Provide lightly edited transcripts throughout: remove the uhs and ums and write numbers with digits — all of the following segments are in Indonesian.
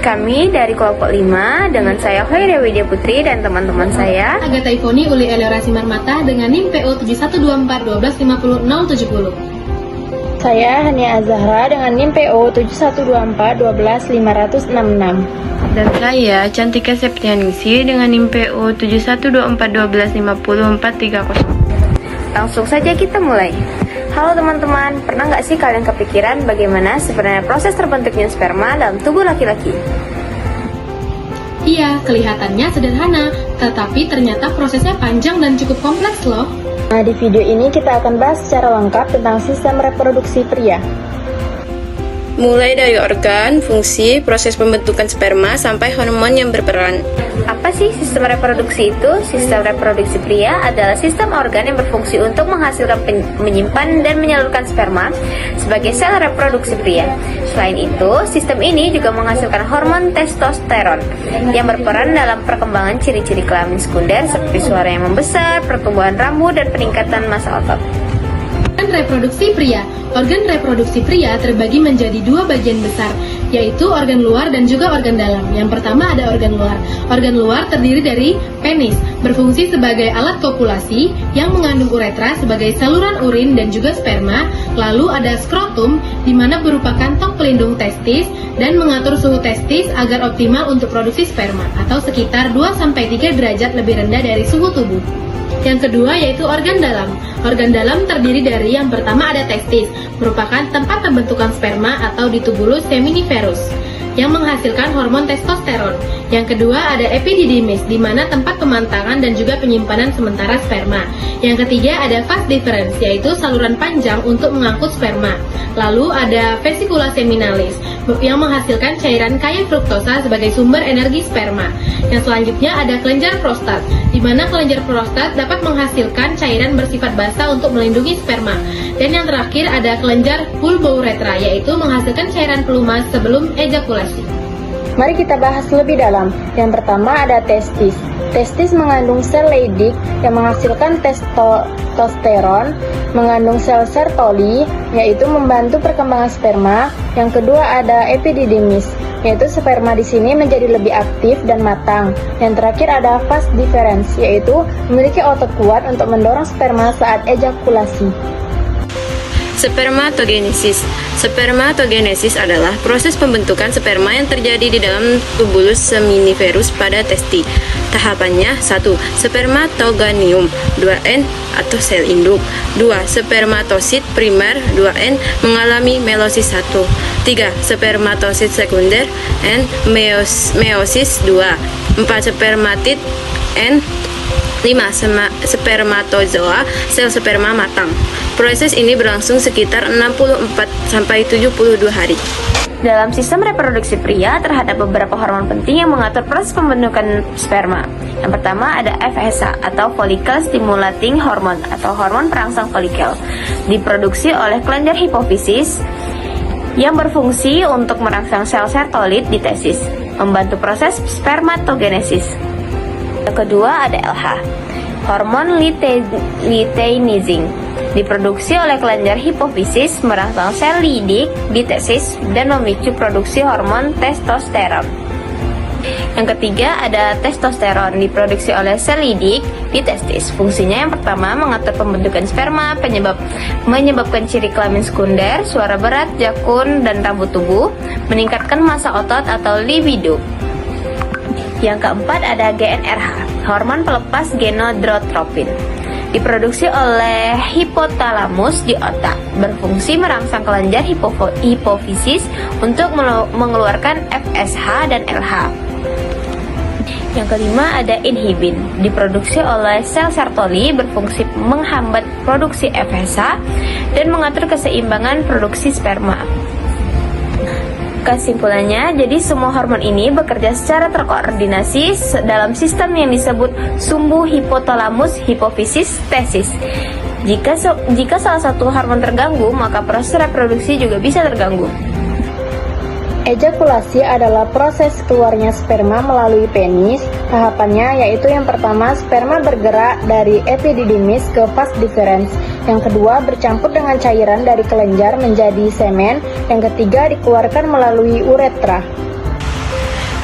Kami dari kelompok 5 dengan saya Hoirea Widya Putri dan teman-teman saya Agatha Ivoni Uli Eleora Simarmata dengan NIM PO 7124 1250 070. Saya Hania Azahra dengan NIM PO 7124 12566. Dan saya Cantika Septianingsi dengan NIM PO 7124 1250 430. Langsung saja kita mulai. Halo teman-teman, pernah nggak sih kalian kepikiran bagaimana sebenarnya proses terbentuknya sperma dalam tubuh laki-laki? Iya, kelihatannya sederhana, tetapi ternyata prosesnya panjang dan cukup kompleks loh. Nah, di video ini kita akan bahas secara lengkap tentang sistem reproduksi pria. Mulai dari organ, fungsi, proses pembentukan sperma, sampai hormon yang berperan. Apa sih sistem reproduksi itu? Sistem reproduksi pria adalah sistem organ yang berfungsi untuk menghasilkan, menyimpan, dan menyalurkan sperma sebagai sel reproduksi pria. Selain itu, sistem ini juga menghasilkan hormon testosteron yang berperan dalam perkembangan ciri-ciri kelamin sekunder seperti suara yang membesar, pertumbuhan rambut, dan peningkatan massa otot. Organ reproduksi pria. Organ reproduksi pria terbagi menjadi dua bagian besar, yaitu organ luar dan juga organ dalam. Yang pertama ada organ luar. Organ luar terdiri dari penis, berfungsi sebagai alat kopulasi yang mengandung uretra sebagai saluran urin dan juga sperma. Lalu ada skrotum, di mana berupa kantong pelindung testis dan mengatur suhu testis agar optimal untuk produksi sperma, atau sekitar 2-3 derajat lebih rendah dari suhu tubuh. Yang kedua yaitu organ dalam. Organ dalam terdiri dari yang pertama ada testis, merupakan tempat pembentukan sperma atau ditubulus seminiferus yang menghasilkan hormon testosteron. Yang kedua ada epididymis, di mana tempat pemantangan dan juga penyimpanan sementara sperma. Yang ketiga ada vas deferens, yaitu saluran panjang untuk mengangkut sperma. Lalu ada vesicula seminalis yang menghasilkan cairan kaya fruktosa sebagai sumber energi sperma. Yang selanjutnya ada kelenjar prostat, di mana kelenjar prostat dapat menghasilkan cairan bersifat basah untuk melindungi sperma. Dan yang terakhir ada kelenjar pulbouretra, yaitu menghasilkan cairan pelumas sebelum ejakulasi. Mari kita bahas lebih dalam. Yang pertama ada testis. Testis mengandung sel Leydig yang menghasilkan testosteron, mengandung sel Sertoli, yaitu membantu perkembangan sperma. Yang kedua ada epididymis, yaitu sperma di sini menjadi lebih aktif dan matang. Yang terakhir ada vas deferens, yaitu memiliki otot kuat untuk mendorong sperma saat ejakulasi. Spermatogenesis. Spermatogenesis adalah proses pembentukan sperma yang terjadi di dalam tubulus seminiferus pada testi. Tahapannya: 1. Spermatoganium 2N atau sel induk. 2. Spermatosit primer 2N mengalami meiosis 1. 3. Spermatosit sekunder N meiosis 2. 4. Spermatid N. 5. Spermatozoa sel sperma matang. Proses ini berlangsung sekitar 64-72 hari. Dalam sistem reproduksi pria terhadap beberapa hormon penting yang mengatur proses pembentukan sperma. Yang pertama ada FSH atau follicle stimulating hormone atau hormon perangsang folikel, diproduksi oleh kelenjar hipofisis yang berfungsi untuk merangsang sel sertolit di testis, membantu proses spermatogenesis. Yang kedua ada LH, hormon luteinizing, diproduksi oleh kelenjar hipofisis, merangsang sel Leydig di testis dan memicu produksi hormon testosteron. Yang ketiga ada testosteron, diproduksi oleh sel Leydig di testis. Fungsinya yang pertama mengatur pembentukan sperma, menyebabkan ciri kelamin sekunder, suara berat, jakun, dan rambut tubuh, meningkatkan massa otot atau libido. Yang keempat ada GnRH, hormon pelepas gonadotropin, diproduksi oleh hipotalamus di otak, berfungsi merangsang kelenjar hipofisis untuk mengeluarkan FSH dan LH. Yang kelima ada inhibin, diproduksi oleh sel Sertoli, berfungsi menghambat produksi FSH dan mengatur keseimbangan produksi sperma. Kesimpulannya, jadi semua hormon ini bekerja secara terkoordinasi dalam sistem yang disebut sumbu hipotalamus hipofisis testis. Jika salah satu hormon terganggu, maka proses reproduksi juga bisa terganggu. Ejakulasi adalah proses keluarnya sperma melalui penis. Tahapannya yaitu yang pertama, sperma bergerak dari epididymis ke vas deferens. Yang kedua, bercampur dengan cairan dari kelenjar menjadi semen. Yang ketiga, dikeluarkan melalui uretra.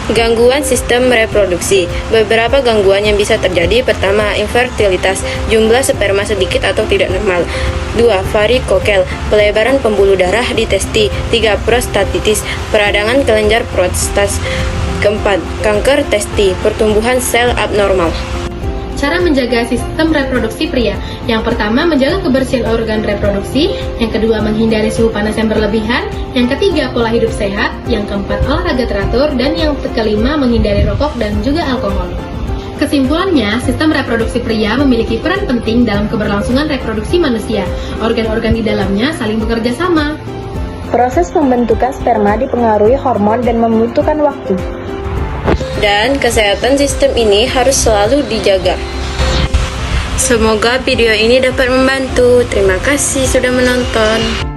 Gangguan sistem reproduksi. Beberapa gangguan yang bisa terjadi. Pertama, infertilitas, jumlah sperma sedikit atau tidak normal. 2. Varikokel, pelebaran pembuluh darah di testi. 3. Prostatitis, peradangan kelenjar prostat. Keempat, kanker testi, pertumbuhan sel abnormal. Cara menjaga sistem reproduksi pria. Yang pertama, menjaga kebersihan organ reproduksi. Yang kedua, menghindari suhu panas yang berlebihan. Yang ketiga, pola hidup sehat. Yang keempat, olahraga teratur. Dan yang kelima, menghindari rokok dan juga alkohol. Kesimpulannya, sistem reproduksi pria memiliki peran penting dalam keberlangsungan reproduksi manusia. Organ-organ di dalamnya saling bekerja sama. Proses pembentukan sperma dipengaruhi hormon dan membutuhkan waktu. Dan kesehatan sistem ini harus selalu dijaga. Semoga video ini dapat membantu. Terima kasih sudah menonton.